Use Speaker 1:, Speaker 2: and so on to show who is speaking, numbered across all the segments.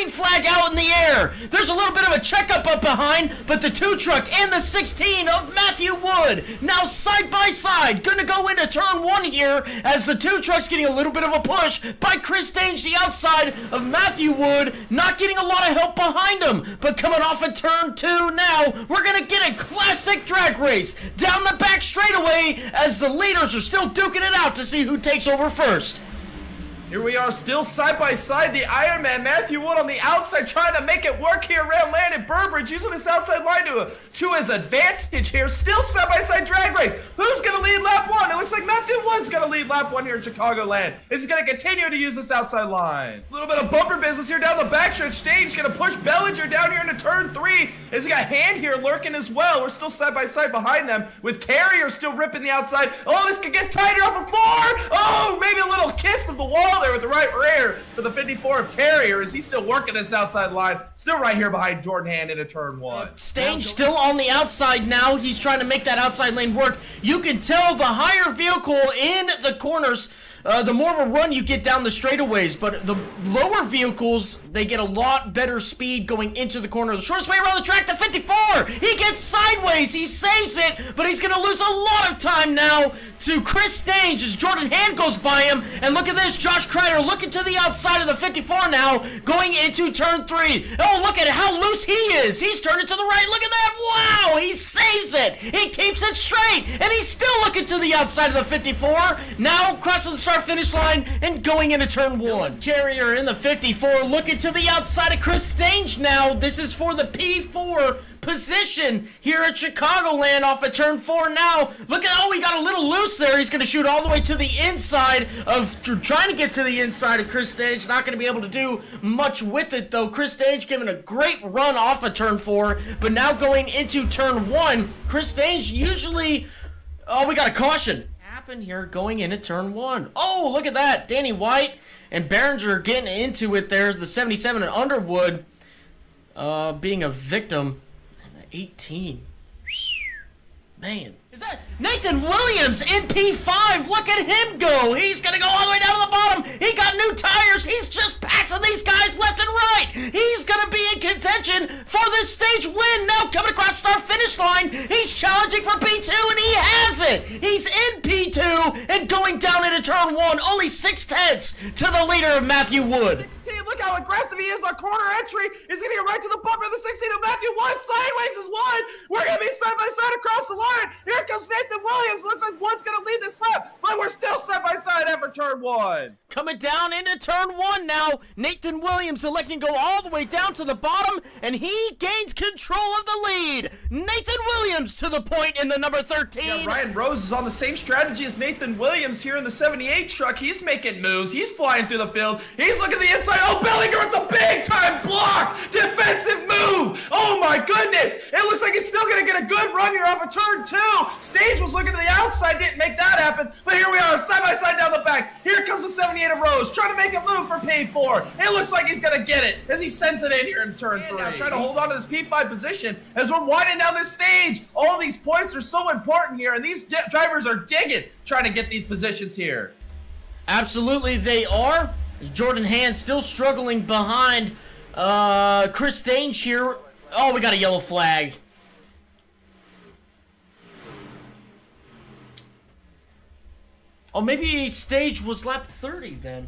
Speaker 1: green flag out in the air. There's a little bit of a checkup up behind, but the 2 truck and the 16 of Matthew Wood now side by side. Gonna go into turn 1 here as the 2 truck's getting a little bit of a push by Chris Dange, the outside of Matthew Wood, not getting a lot of help behind him. But coming off of turn 2 now, we're gonna get a classic drag race down the back straightaway as the leaders are still duking it out to see who takes over first.
Speaker 2: Here we are, still side by side. The Iron Man, Matthew Wood, on the outside, trying to make it work here around Landon Burbridge, using this outside line to his advantage here. Still side by side drag race. Who's going to lead lap 1? It looks like Matthew Wood's going to lead lap 1 here in Chicagoland. Is he going to continue to use this outside line? A little bit of bumper business here down the backstretch. Stage going to push Bellinger down here into turn 3. As he got Hand here lurking as well. We're still side by side behind them, with Carrier still ripping the outside. Oh, this could get tighter off of 4. Oh, maybe a little kiss of the wall there with the right rear for the 54 of Carrier. Is he still working this outside line? Still right here behind Jordan Hand into turn 1.
Speaker 1: Stage still on the outside now. He's trying to make that outside lane work. You can tell the higher vehicle in the corners, the more of a run you get down the straightaways, but the lower vehicles, they get a lot better speed going into the corner. The shortest way around the track, the 54, he gets sideways, he saves it, but he's gonna lose a lot of time now to Chris Dange as Jordan Hand goes by him. And look at this, Josh Kreider looking to the outside of the 54 now, going into turn 3. Oh, look at how loose he is. He's turning to the right. Look at that. Wow, he saves it. He keeps it straight, and he's still looking to the outside of the 54. Now crossing the start-finish line and going into turn 1. Carrier in the 54 looking to the outside of Chris Dange now. This is for the P4 position here at Chicagoland off of turn 4 now. Look at, oh, he got a little loose there. He's going to shoot all the way to the inside of, trying to get to the inside of Chris Dange. Not going to be able to do much with it, though. Chris Dange giving a great run off of turn 4, but now going into turn 1, Chris Dange usually, oh, we got a caution happen here going into turn 1. Oh, look at that. Danny White and Behringer getting into it. There's the 77 and Underwood being a victim. 18. Man. Is that Nathan Williams in P5? Look at him go. He's going to go all the way down to the bottom. He got new tires. He's just passing these guys left and right. He's going to be in contention for this stage win. Now coming across start finish line. He's challenging for P2 and he has it. He's in P2 and going down into turn 1. Only 6/10 to the leader of Matthew Wood.
Speaker 2: 16, look how aggressive he is on corner entry. He's going to get right to the bumper of the 16 of Matthew Wood. Sideways is 1. We're going to be side by side across the line. Here comes Nathan Williams. Looks like Wood's going to lead this lap, but we're still side by side after turn 1.
Speaker 1: Coming down into turn 1 now. Nathan Williams electing to go all the way down to the bottom, and he gains control of the lead. Nathan Williams to the point in the number 13.
Speaker 2: Yeah, Ryan Rose is on the same strategy as Nathan Williams here in the 78 truck. He's making moves. He's flying through the field. He's looking at the inside. Oh, Bellinger with the big time block. Defensive move. Oh my goodness. It looks like he's still going to get a good run here off of turn 2. Stage was looking to the outside, didn't make that happen, but here we are, side by side down the back. Here comes the 78 of Rose, trying to make a move for P4. It looks like he's gonna get it as he sends it in here in turn 3. Now trying to hold on to this P5 position as we're winding down this stage. All these points are so important here, and these drivers are digging, trying to get these positions here.
Speaker 1: Absolutely, they are. Jordan Hand still struggling behind Chris Dange here. Oh, we got a yellow flag. Oh, maybe stage was lap 30 then.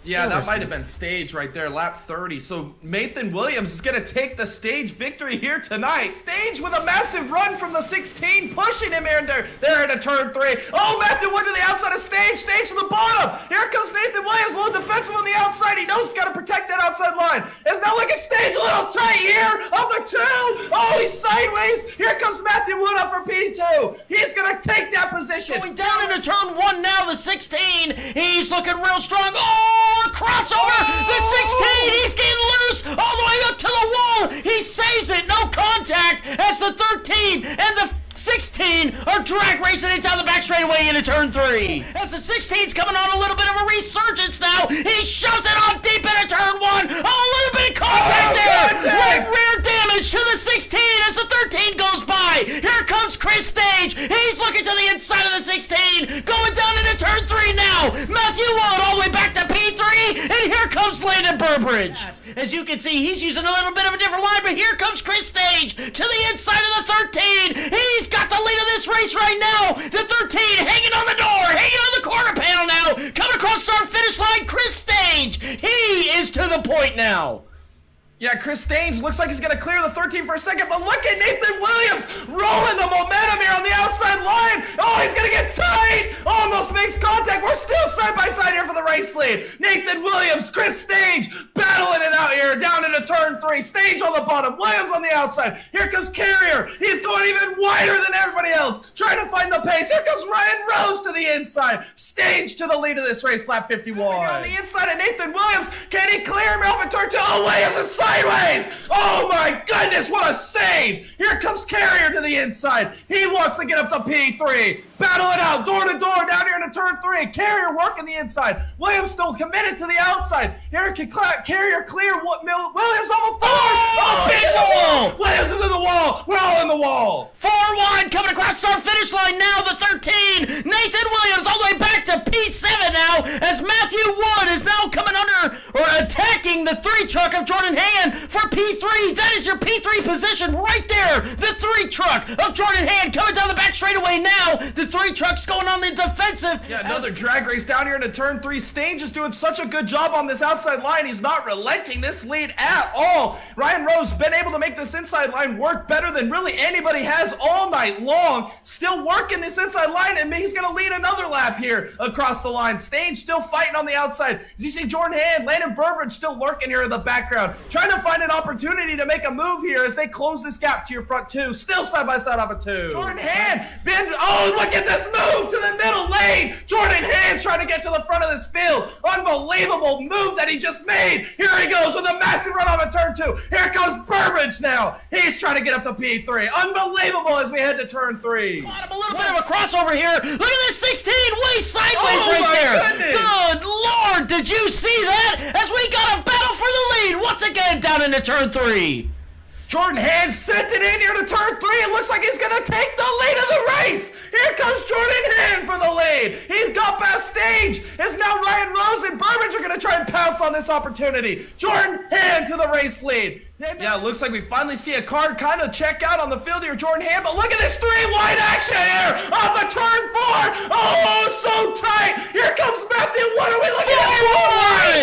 Speaker 2: Yeah, that might have been stage right there, lap 30. So Nathan Williams is going to take the stage victory here tonight. Stage with a massive run from the 16, pushing him in there into turn 3. Oh, Matthew Wood to the outside of stage, stage to the bottom. Here comes Nathan Williams, a little defensive on the outside. He knows he's got to protect that outside line. It's now like a stage a little tight here of the 2. Oh, he's sideways. Here comes Matthew Wood up for P2. He's going to take that position.
Speaker 1: Going down into turn 1 now, the 16. He's looking real strong. Oh! Crossover, the 16, he's getting loose all the way up to the wall. He saves it, no contact as the 13 and the 16 are drag racing it down the back straightaway into turn 3. As the 16's coming on a little bit of a resurgence now, he shoves it on deep into turn 1. Oh, a little bit of contact there. Right rear damage to the 16 as the 13 goes by. Here comes comes Chris Stage. He's looking to the inside of the 16. Going down into turn 3 now. Matthew Wood all the way back to P3. And here comes Landon Burbridge. As you can see, he's using a little bit of a different line, but here comes Chris Stage to the inside of the 13. He's got the lead of this race right now. The 13 hanging on the door, hanging on the quarter panel now. Coming across our finish line, Chris Stage. He is to the point now.
Speaker 2: Yeah, Chris Staines looks like he's going to clear the 13 for a second, but look at Nathan Williams rolling the momentum here on the outside line. Oh, he's going to get tight. Almost makes contact. We're still side by side here for the race lead. Nathan Williams, Chris Staines battling it out here down into turn 3. Staines on the bottom, Williams on the outside. Here comes Carrier. He's going even wider than everybody else, trying to find the pace. Here comes Ryan Rose to the inside. Staines to the lead of this race, lap 51. On the inside of Nathan Williams. Can he clear him off at turn 2? Oh, Williams is sideways! Oh my goodness, what a save! Here comes Carrier to the inside. He wants to get up to P3. Battle it out, door to door, down here into turn 3. Carrier working the inside. Williams still committed to the outside. Here can Carrier clear Williams on the 4.
Speaker 1: Oh,
Speaker 2: big
Speaker 1: in the wall!
Speaker 2: Williams is in the wall. We're all in the wall.
Speaker 1: 4 wide coming across our finish line now, the 13. Nathan Williams all the way back to P7 now, as Matthew Wood is now coming under or attacking the 3 truck of Jordan Hand for P3. That is your P3 position right there. The 3 truck of Jordan Hand coming down the back straightaway now. The 3 trucks going on the defensive.
Speaker 2: Yeah, another drag race down here into turn 3. Staines is doing such a good job on this outside line. He's not relenting this lead at all. Ryan Rose been able to make this inside line work better than really anybody has all night long. Still working this inside line, and he's going to lead another lap here across the line. Staines still fighting on the outside. As you see Jordan Hand, Landon Burbridge still lurking here in the background, trying to find an opportunity to make a move here as they close this gap to your front 2. Still side by side off of 2. Jordan Hand, oh, look at this move to the middle lane. Jordan Hand trying to get to the front of this field. Unbelievable move that he just made. Here he goes with a massive run off of turn 2. Here comes Burbridge now. He's trying to get up to P3. Unbelievable as we head to turn 3.
Speaker 1: Bottom, a little bit of a crossover here. Look at this 16 way sideways
Speaker 2: Oh,
Speaker 1: right there.
Speaker 2: goodness.
Speaker 1: Good Lord, did you see that? As we got a battle for the lead once again down into turn 3.
Speaker 2: Jordan Hand sent it in here to turn 3. It looks like he's going to take the lead of the race. Here comes Jordan Hand for the lead. He's got past Stage. As now Ryan Rose and Burbridge are going to try and pounce on this opportunity. Jordan Hand to the race lead. Yeah, it looks like we finally see a car kind of check out on the field here, Jordan Hand. But look at this 3 wide action here off of turn 4. Oh, so tight. Here comes Matthew. What are we looking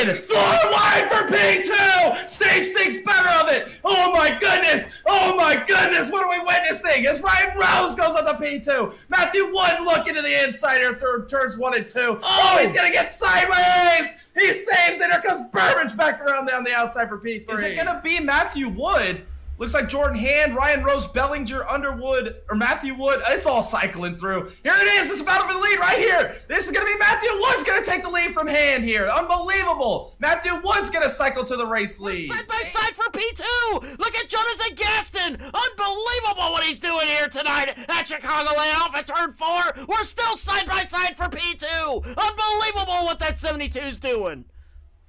Speaker 2: at? 4 wide for P2. Stage thinks better of it. Oh my goodness. Oh my goodness. What are we witnessing? As Ryan Rose goes on the P2. Matthew Wood looking to the inside here through turns 1 and 2. Oh, he's going to get sideways. He saves it. Here comes Burbridge back around down the outside for P3. Is it going to be Matthew Wood? Looks like Jordan Hand, Ryan Rose, Bellinger, Underwood, or Matthew Wood. It's all cycling through. Here it is. It's a battle for the lead right here. This is going to be Matthew Wood's going to take the lead from Hand here. Unbelievable. Matthew Wood's going to cycle to the race lead.
Speaker 1: Side by side for P2. Look at Jonathan Gaston. Unbelievable what he's doing here tonight at Chicagoland off at turn 4. We're still side by side for P2. Unbelievable what that 72's doing.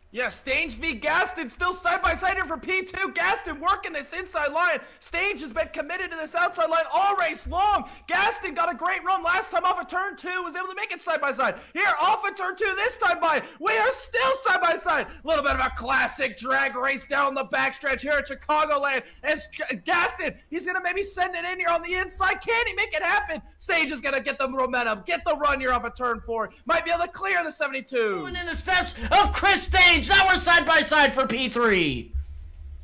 Speaker 2: Yeah, Staines v. Gaston still side by side here for P2. Gaston working this inside line. Staines has been committed to this outside line all race long. Gaston got a great run last time off of turn 2. Was able to make it side by side. Here, off of turn 2 this time by. We are still side by side. A little bit of a classic drag race down the backstretch here at Chicagoland. As Gaston, he's going to maybe send it in here on the inside. Can he make it happen? Stage is going to get the momentum. Get the run here off of turn 4. Might be able to clear the 72.
Speaker 1: Going in the steps of Chris Stage. Now we're side by side for P3.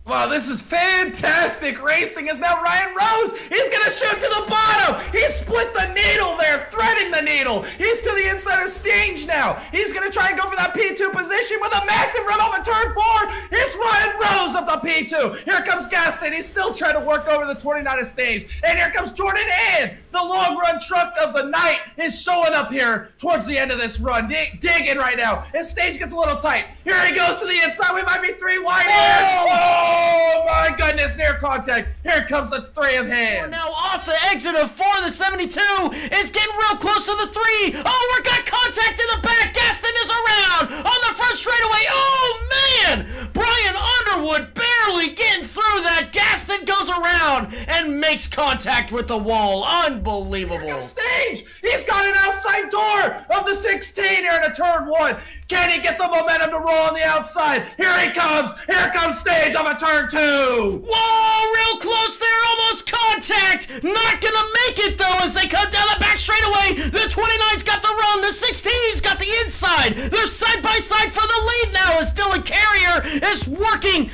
Speaker 2: Wow, this is fantastic racing as now Ryan Rose, he's going to shoot to the bottom. He split the needle there, threading the needle. He's to the inside of Stage now. He's going to try and go for that P2 position with a massive run off of turn 4. Here's Ryan Rose up the P2. Here comes Gaston. He's still trying to work over the 29 of Stage. And here comes Jordan Hand. The long run truck of the night is showing up here towards the end of this run. Digging right now. And Stage gets a little tight. Here he goes to the inside. We might be 3 wide here. Oh my goodness, near contact. Here comes the 3 of Hand.
Speaker 1: We're now off the exit of 4. The 72 is getting real close to the 3. Oh, we got contact in the back. Gaston is around on the front straightaway. Oh, man. Brian Underwood barely getting through that. Gaston then goes around and makes contact with the wall. Unbelievable.
Speaker 2: Stage! He's got an outside door of the 16 here in a turn 1. Can he get the momentum to roll on the outside? Here he comes! Here comes Stage on a turn 2!
Speaker 1: Whoa, real close there, almost contact! Not gonna make it though as they come down the back straightaway. The 29's got the run, the 16's got the inside. They're side by side for the lead now as Dylan Carrier is lurking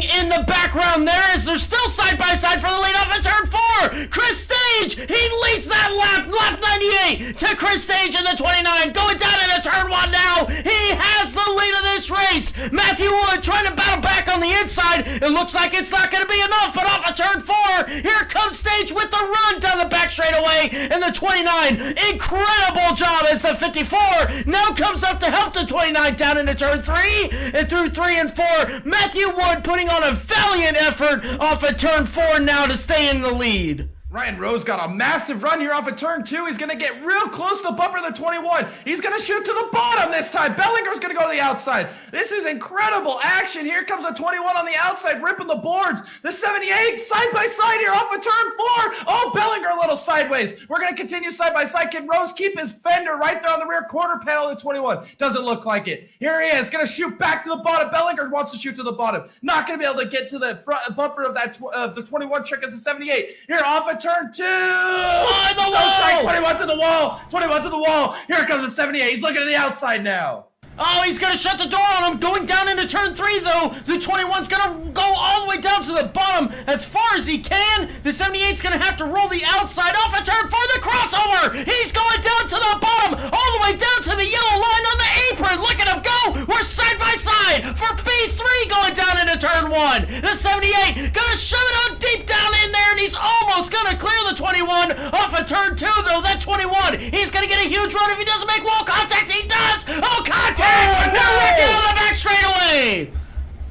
Speaker 1: in the background there as they're still side by side for the lead off of turn 4. Chris Stage, he leads that lap 98 to Chris Stage in the 29, going down into turn 1 now. He has the lead of this race. Matthew Wood trying to battle back on the inside. It looks like it's not going to be enough, but off of turn 4, here comes Stage with the run down the back straightaway in the 29. Incredible job as the 54 now comes up to help the 29 down into turn 3, and through 3 and 4, Matthew Wood putting on a valiant effort off of turn 4 now to stay in the lead.
Speaker 2: Ryan Rose got a massive run here off of turn 2. He's going to get real close to the bumper of the 21. He's going to shoot to the bottom this time. Bellinger's going to go to the outside. This is incredible action. Here comes a 21 on the outside, ripping the boards. The 78 side by side here off of turn 4. Oh, Bellinger a little sideways. We're going to continue side by side. Can Rose keep his fender right there on the rear quarter panel of the 21? Doesn't look like it. Here he is, going to shoot back to the bottom. Bellinger wants to shoot to the bottom. Not going to be able to get to the front bumper of that the 21 trick as the 78. Here off of turn 2.
Speaker 1: On the wall.
Speaker 2: Tight. 21 to the wall. 21 to the wall. Here comes the 78. He's looking to the outside now.
Speaker 1: Oh, he's going to shut the door on him. Going down into turn 3, though. The 21's going to go all the way down to the bottom as far as he can. The 78's going to have to roll the outside off of turn 4. The crossover. He's going down to the bottom, all the way down to the yellow line on the apron. Look at him go. We're side by side for P3 going down into turn 1. The 78 going to shove it on deep down in there, and he's almost going to clear the 21 off of turn 2, though. That 21, he's going to get a huge run if he doesn't make wall contact. He does. Oh, contact.
Speaker 2: Oh,
Speaker 1: no! Wrecking on the back straightaway!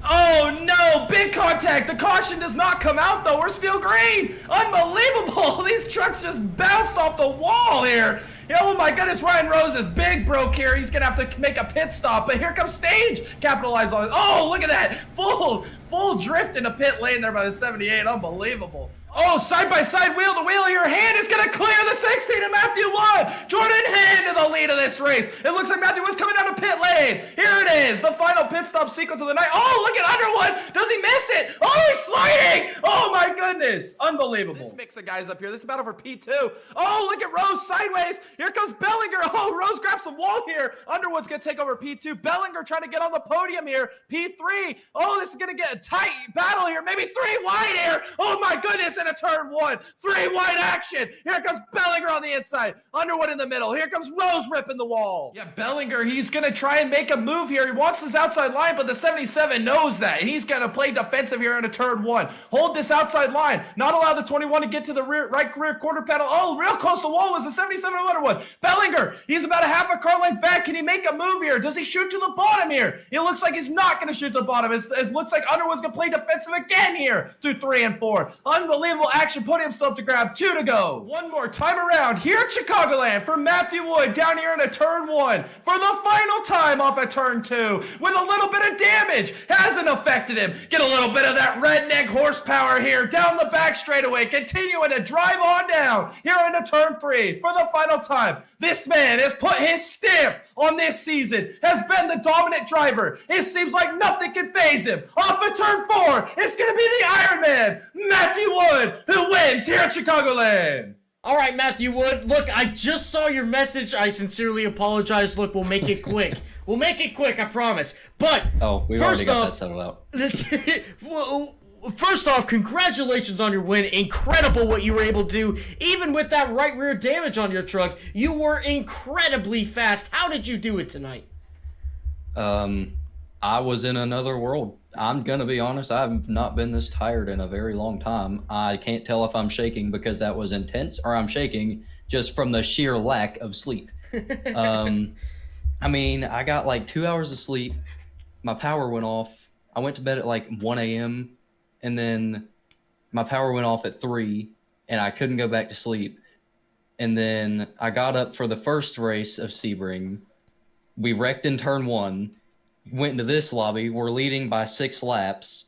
Speaker 2: Oh no, big contact. The caution does not come out though. We're still green. Unbelievable. These trucks just bounced off the wall here. Oh my goodness, Ryan Rose is big broke here. He's gonna have to make a pit stop, but here comes Stage. Capitalize on it. Oh, look at that. Full drift in a pit lane there by the 78. Unbelievable. Oh, side by side, wheel to wheel, your hand is going to clear the 16 and Matthew Wood. Jordan Hand to the lead of this race. It looks like Matthew Wood's coming down to pit lane. Here it is, the final pit stop sequence of the night. Oh, look at Underwood. Does he miss it? Oh, he's sliding. Oh, my goodness. Unbelievable. This mix of guys up here. This is battle for P2. Oh, look at Rose sideways. Here comes Bellinger. Oh, Rose grabs some wall here. Underwood's going to take over P2. Bellinger trying to get on the podium here. P3. Oh, this is going to get a tight battle here. Maybe 3 wide here. Oh, my goodness. In a turn 1, 3 wide action. Here comes Bellinger on the inside. Underwood in the middle. Here comes Rose ripping the wall. Yeah, Bellinger, he's going to try and make a move here. He wants this outside line, but the 77 knows that. And he's going to play defensive here in a turn 1. Hold this outside line. Not allow the 21 to get to the right rear quarter panel. Oh, real close to the wall was the 77 Underwood. Bellinger, he's about a half a car length back. Can he make a move here? Does he shoot to the bottom here? It looks like he's not going to shoot to the bottom. It looks like Underwood's going to play defensive again here through 3 and 4. Unbelievable action. Podium still up to grab. 2 to go. One more time around here at Chicagoland for Matthew Wood down here in a turn 1 for the final time off at turn 2 with a little bit of damage. Hasn't affected him. Get a little bit of that redneck horsepower here down the back straightaway. Continuing to drive on down here into turn 3 for the final time. This man has put his stamp on this season, has been the dominant driver. It seems like nothing can faze him. Off of turn 4, it's going to be the Iron Man, Matthew Wood, who wins here at Chicagoland.
Speaker 1: All right, Matthew Wood. Look, I just saw your message. I sincerely apologize. Look, we'll make it quick. We'll make it quick, I promise. But
Speaker 3: we've already got that settled out.
Speaker 1: First off, congratulations on your win. Incredible what you were able to do. Even with that right rear damage on your truck, you were incredibly fast. How did you do it tonight?
Speaker 3: I was in another world. I'm going to be honest, I've not been this tired in a very long time. I can't tell if I'm shaking because that was intense or I'm shaking just from the sheer lack of sleep. I mean, I got like 2 hours of sleep. My power went off. I went to bed at like 1 a.m. and then my power went off at 3 and I couldn't go back to sleep. And then I got up for the first race of Sebring. We wrecked in turn 1. Went into this lobby. We're leading by 6 laps.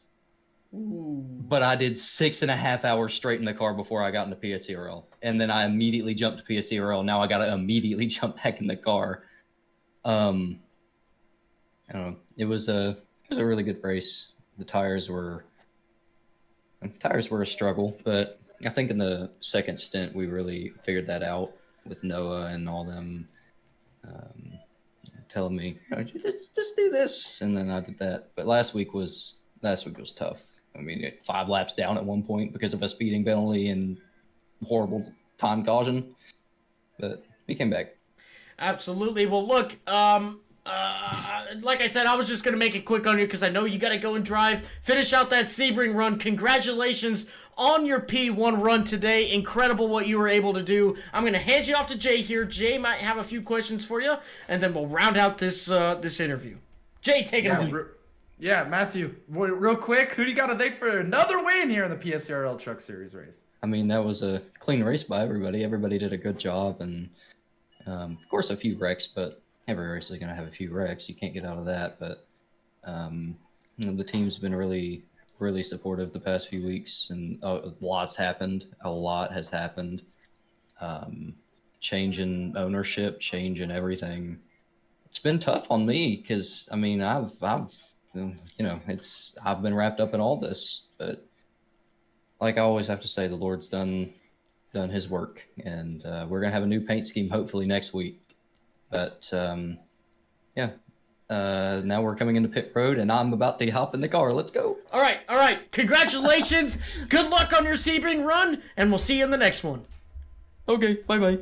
Speaker 3: But I did 6.5 hours straight in the car before I got into PSCRL. And then I immediately jumped to PSCRL. Now I got to immediately jump back in the car. I don't know. It was a really good race. The tires were a struggle, but I think in the second stint we really figured that out with Noah and all them telling me, just do this, and then I did that. But last week was tough. I mean, 5 laps down at one point because of a speeding penalty and horrible time caution, but we came back.
Speaker 1: Absolutely. Well, look, like I said, I was just going to make it quick on you because I know you got to go and drive, finish out that Sebring run. Congratulations on your P1 run today. Incredible what you were able to do. I'm going to hand you off to Jay here. Jay might have a few questions for you, and then we'll round out this interview. Jay, take it away.
Speaker 2: Yeah, Matthew, real quick, who do you got to thank for another win here in the PSCRL Truck Series race?
Speaker 3: I mean, that was a clean race by everybody. Everybody did a good job, and of course a few wrecks, but every race is going to have a few wrecks. You can't get out of that, but the team's been really, really supportive the past few weeks, and a lot has happened. Change in ownership, change in everything. It's been tough on me because, I mean, I've been wrapped up in all this, but like I always have to say, the Lord's done his work, and we're going to have a new paint scheme hopefully next week. But now we're coming into pit road, and I'm about to hop in the car. Let's go.
Speaker 1: All right. Congratulations. Good luck on your Sebring run, and we'll see you in the next one.
Speaker 3: Okay, bye-bye.